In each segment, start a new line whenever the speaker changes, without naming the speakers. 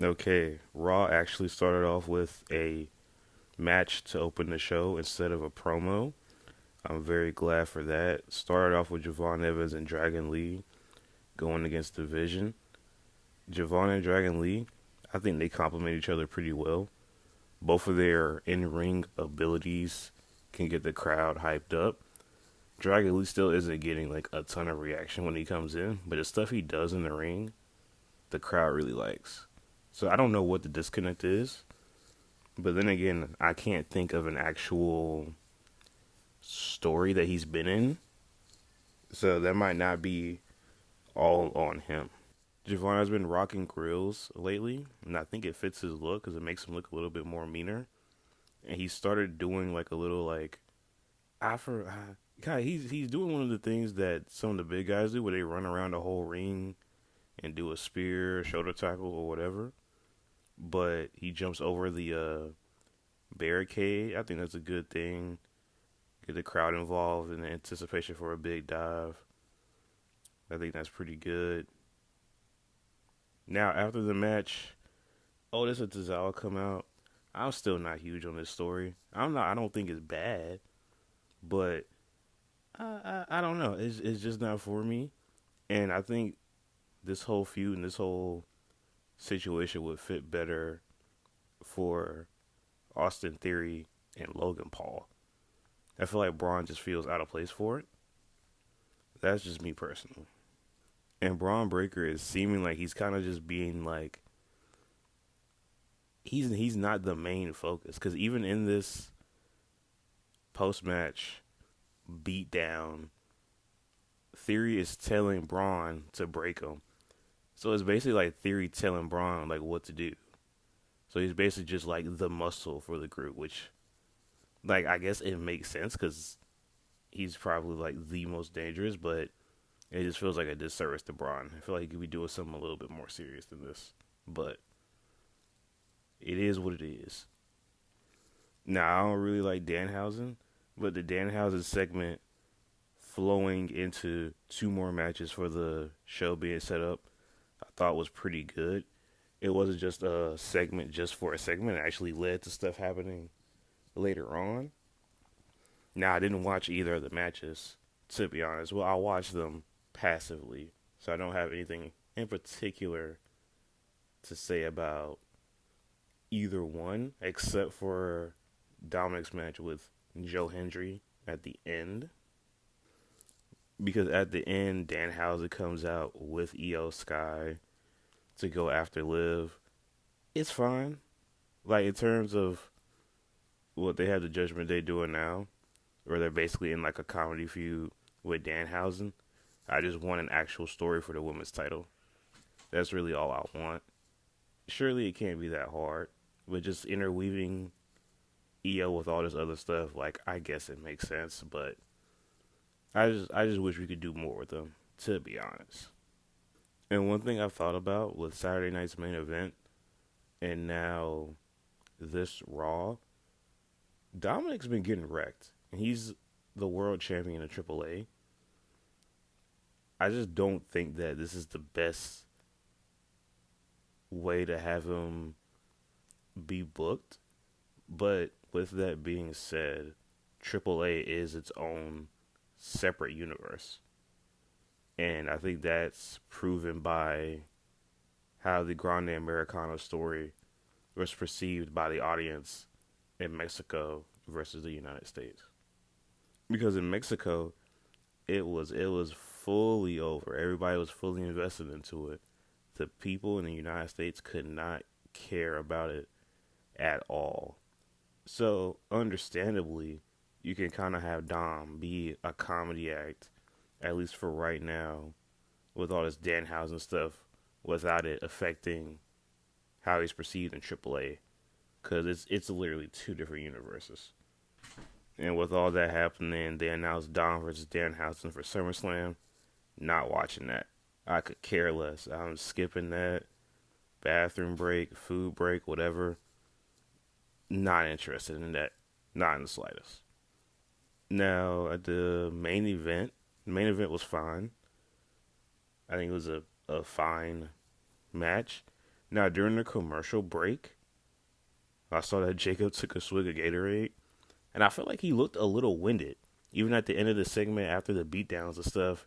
Okay, Raw actually started off with a match to open the show instead of a promo. I'm very glad for that. Started off with Javon Evans and Dragon Lee going against Division. Javon and Dragon Lee, I think they complement each other pretty well. Both of their in-ring abilities can get the crowd hyped up. Dragon Lee still isn't getting like a ton of reaction when he comes in, but the stuff he does in the ring, the crowd really likes. So I don't know what the disconnect is, but then again, I can't think of an actual story that he's been in, so that might not be all on him. Javon has been rocking grills lately, and I think it fits his look because it makes him look a little bit more meaner. And he started doing like a little like God, he's doing one of the things that some of the big guys do, where they run around the whole ring and do a spear, shoulder tackle, or whatever. But he jumps over the barricade. I think that's a good thing. Get the crowd involved in the anticipation for a big dive. I think that's pretty good. Now, after the match, Otis and Tozawa come out. I'm still not huge on this story. I don't think it's bad, but I don't know. It's just not for me. And I think this whole feud and this whole situation would fit better for Austin Theory and Logan Paul. I feel like Braun just feels out of place for it. That's just me personally. And Braun Breaker is seeming like he's kind of just being like he's not the main focus, because even in this post match beatdown, Theory is telling Braun to break him. So it's basically like Theory telling Braun like what to do. So he's basically just like the muscle for the group, which like I guess it makes sense because he's probably like the most dangerous, but it just feels like a disservice to Braun. I feel like he could be doing something a little bit more serious than this. But it is what it is. Now, I don't really like Danhausen, but the Danhausen segment flowing into two more matches for the show being set up, I thought was pretty good. It wasn't just a segment just for a segment. It actually led to stuff happening later on. Now, I didn't watch either of the matches, to be honest. Well, I watched them passively, so I don't have anything in particular to say about either one, except for Dominic's match with Joe Hendry at the end. Because at the end, Danhausen comes out with Io Sky to go after Liv. It's fine. Like, in terms of what they have the Judgment Day doing now, where they're basically in like a comedy feud with Danhausen, I just want an actual story for the women's title. That's really all I want. Surely it can't be that hard, but just interweaving EO with all this other stuff, like I guess it makes sense, but I just wish we could do more with them, to be honest. And one thing I've thought about with Saturday night's main event and now this Raw, Dominic's been getting wrecked, and he's the world champion of AAA. I just don't think that this is the best way to have him be booked. But with that being said, AAA is its own separate universe. And I think that's proven by how the Grande Americano story was perceived by the audience in Mexico versus the United States. Because in Mexico, it was fully over. Everybody was fully invested into it. The people in the United States could not care about it at all. So, understandably, you can kind of have Dom be a comedy act, at least for right now, with all this Danhausen stuff, without it affecting how he's perceived in AAA. Because it's literally two different universes. And with all that happening, they announced Dom versus Danhausen for SummerSlam. Not watching that. I could care less. I'm skipping that. Bathroom break, food break, whatever. Not interested in that. Not in the slightest. Now, at the main event was fine. I think it was a fine match. Now, during the commercial break, I saw that Jacob took a swig of Gatorade, and I felt like he looked a little winded. Even at the end of the segment, after the beatdowns and stuff,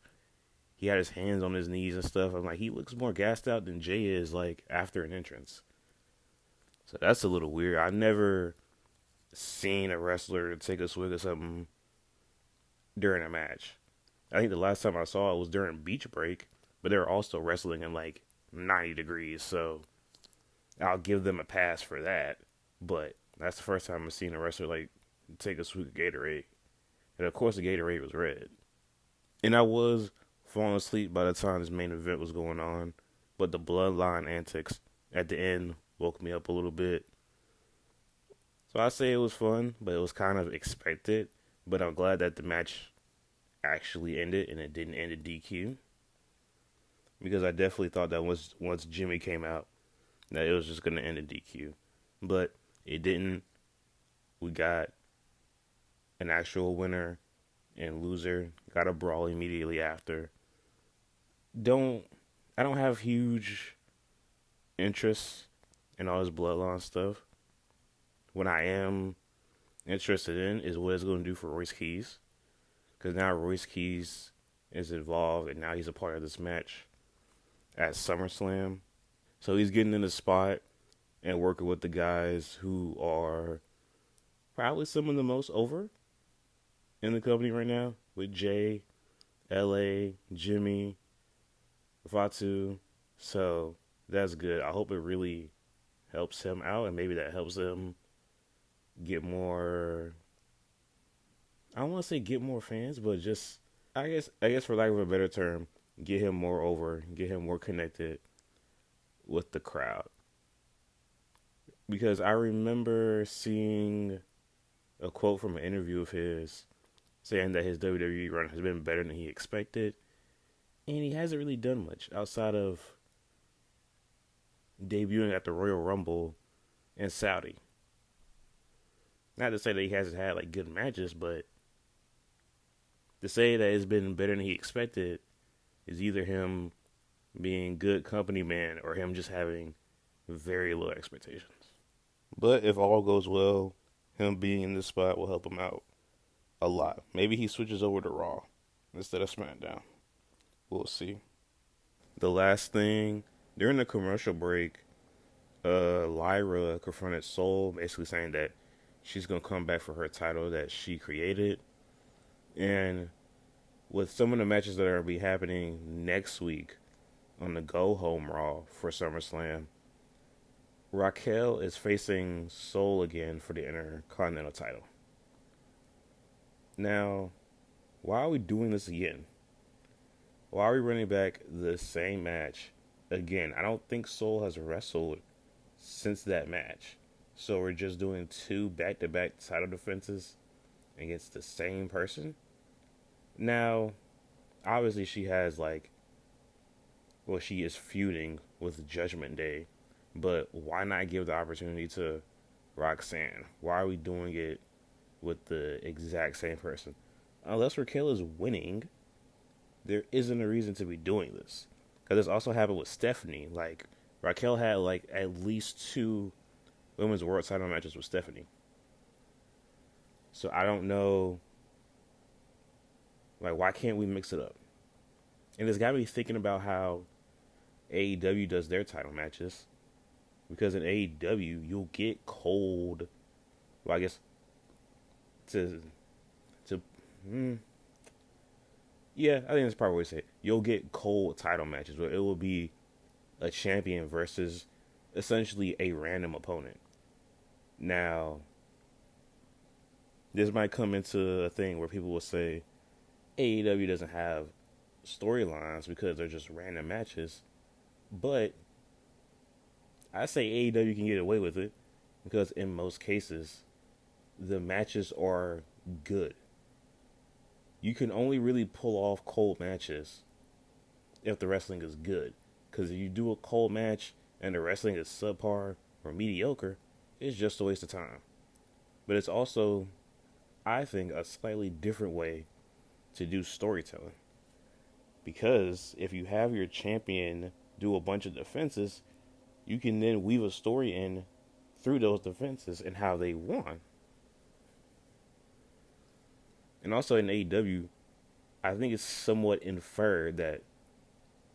he had his hands on his knees and stuff. I'm like, he looks more gassed out than Jay is, like, after an entrance. So that's a little weird. I never seen a wrestler take a swig of something during a match. I think the last time I saw it was during Beach Break, but they were also wrestling in like 90 degrees, so I'll give them a pass for that. But that's the first time I've seen a wrestler like take a swig of Gatorade. And of course the Gatorade was red. And I was falling asleep by the time this main event was going on, but the bloodline antics at the end woke me up a little bit. So I say it was fun, but it was kind of expected. But I'm glad that the match actually ended and it didn't end in DQ. Because I definitely thought that once Jimmy came out, that it was just going to end in DQ. But it didn't. We got an actual winner and loser. Got a brawl immediately after. I don't have huge interest in all this bloodline stuff. What I am interested in is what it's going to do for Royce Keys. Because now Royce Keys is involved and now he's a part of this match at SummerSlam. So he's getting in the spot and working with the guys who are probably some of the most over in the company right now. With Jay, LA, Jimmy, Fatu. So that's good. I hope it really helps him out and maybe that helps him get more, I don't want to say get more fans, but just I guess for lack of a better term, get him more over, get him more connected with the crowd. Because I remember seeing a quote from an interview of his saying that his WWE run has been better than he expected, and he hasn't really done much outside of debuting at the Royal Rumble in Saudi. Not to say that he hasn't had like good matches, but to say that it's been better than he expected is either him being good company man or him just having very low expectations. But if all goes well, him being in this spot will help him out a lot. Maybe he switches over to Raw instead of SmackDown. We'll see. The last thing, during the commercial break, Lyra confronted Soul, basically saying that she's going to come back for her title that she created. And with some of the matches that are going to be happening next week on the Go Home Raw for SummerSlam, Raquel is facing Soul again for the Intercontinental title. Now, why are we doing this again? Why are we running back the same match again? I don't think Soul has wrestled since that match. So we're just doing 2 back-to-back title defenses against the same person? Now, obviously she has she is feuding with Judgment Day. But why not give the opportunity to Roxanne? Why are we doing it with the exact same person? Unless Raquel is winning, there isn't a reason to be doing this. Because this also happened with Stephanie. Like, Raquel had at least 2 women's world title matches with Stephanie. So I don't know, why can't we mix it up? And it's got me thinking about how AEW does their title matches. Because in AEW, you'll get cold, I think that's probably what I say. You'll get cold title matches where it will be a champion versus essentially a random opponent. Now, this might come into a thing where people will say AEW doesn't have storylines because they're just random matches. But I say AEW can get away with it because in most cases, the matches are good. You can only really pull off cold matches if the wrestling is good. Because if you do a cold match and the wrestling is subpar or mediocre, it's just a waste of time. But it's also, I think, a slightly different way to do storytelling. Because if you have your champion do a bunch of defenses, you can then weave a story in through those defenses and how they won. And also in AEW, I think it's somewhat inferred that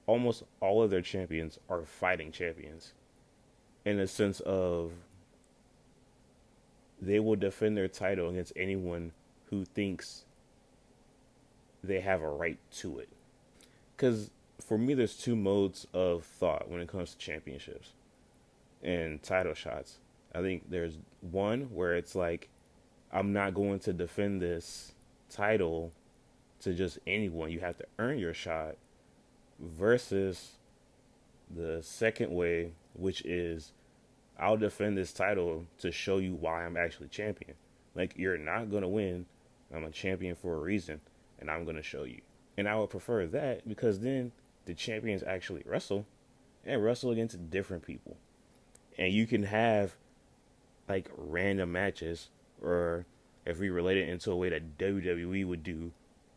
almost all of their champions are fighting champions in the sense of they will defend their title against anyone who thinks they have a right to it. Because for me, there's two modes of thought when it comes to championships and title shots. I think there's one where it's like, I'm not going to defend this title to just anyone. You have to earn your shot. Versus the second way, which is, I'll defend this title to show you why I'm actually champion. Like, you're not going to win. I'm a champion for a reason, and I'm going to show you. And I would prefer that because then the champions actually wrestle and wrestle against different people. And you can have like random matches, or if we relate it into a way that WWE would do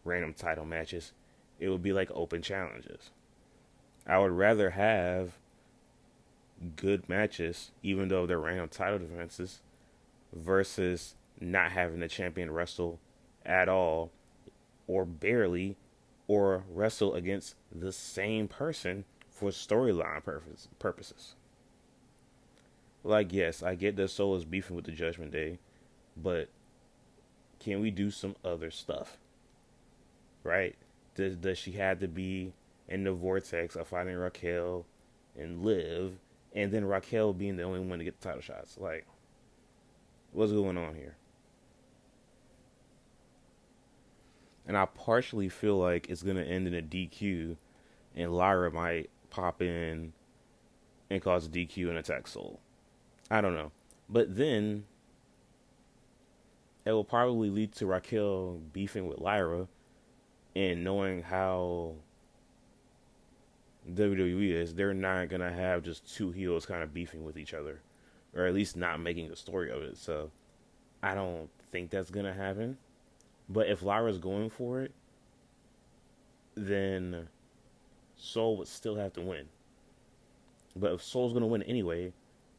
random title matches, it would be like open challenges. I would rather have good matches, even though they're random title defenses, versus not having the champion wrestle at all, or barely, or wrestle against the same person for storyline purposes. Like, yes, I get that Soul is beefing with the Judgment Day, but can we do some other stuff? Right? Does she have to be in the vortex of fighting Raquel and Liv, and then Raquel being the only one to get the title shots? Like, what's going on here? And I partially feel like it's going to end in a DQ, and Lyra might pop in and cause a DQ and attack Soul. I don't know. But then it will probably lead to Raquel beefing with Lyra, and knowing how WWE is, they're not going to have just two heels kind of beefing with each other, or at least not making a story of it. So I don't think that's going to happen. But if Lyra's going for it, then Soul would still have to win. But if Soul's going to win anyway,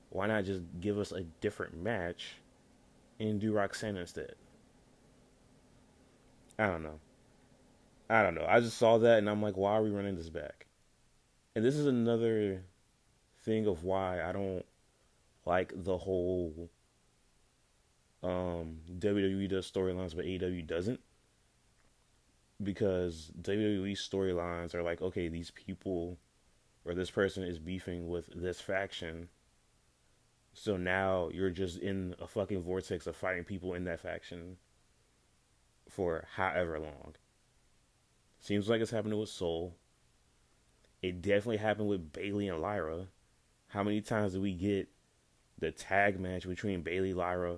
why not just give us a different match and do Roxanne instead? I don't know. I just saw that and I'm like, why are we running this back? And this is another thing of why I don't like the whole WWE does storylines but AEW doesn't. Because WWE storylines are like, okay, these people or this person is beefing with this faction. So now you're just in a fucking vortex of fighting people in that faction for however long. Seems like it's happening with Soul. It definitely happened with Bayley and Lyra. How many times did we get the tag match between Bayley, Lyra,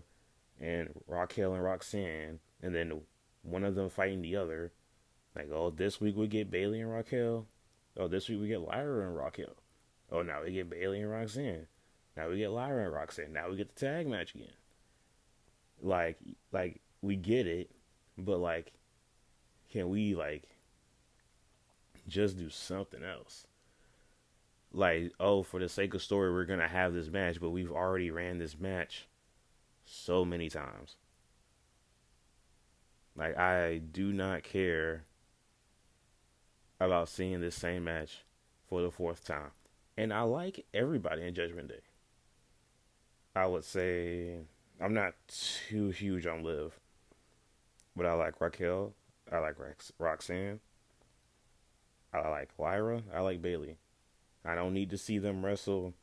and Raquel and Roxanne, and then one of them fighting the other? Like, oh, this week we get Bayley and Raquel. Oh, this week we get Lyra and Raquel. Oh, now we get Bayley and Roxanne. Now we get Lyra and Roxanne. Now we get the tag match again. Like we get it, but like, can we like just do something else? Like, oh, for the sake of story, we're gonna have this match, but we've already ran this match so many times. Like, I do not care about seeing this same match for the fourth time. And I like everybody in Judgment Day. I would say I'm not too huge on Liv, but I like Raquel. I like Roxanne. I like Lyra. I like Bayley. I don't need to see them wrestle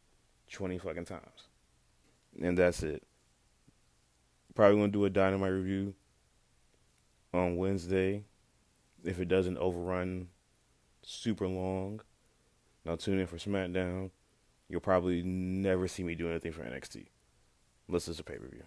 20 fucking times. And that's it. Probably going to do a Dynamite review on Wednesday if it doesn't overrun super long. Now tune in for SmackDown. You'll probably never see me do anything for NXT. Unless it's a pay-per-view.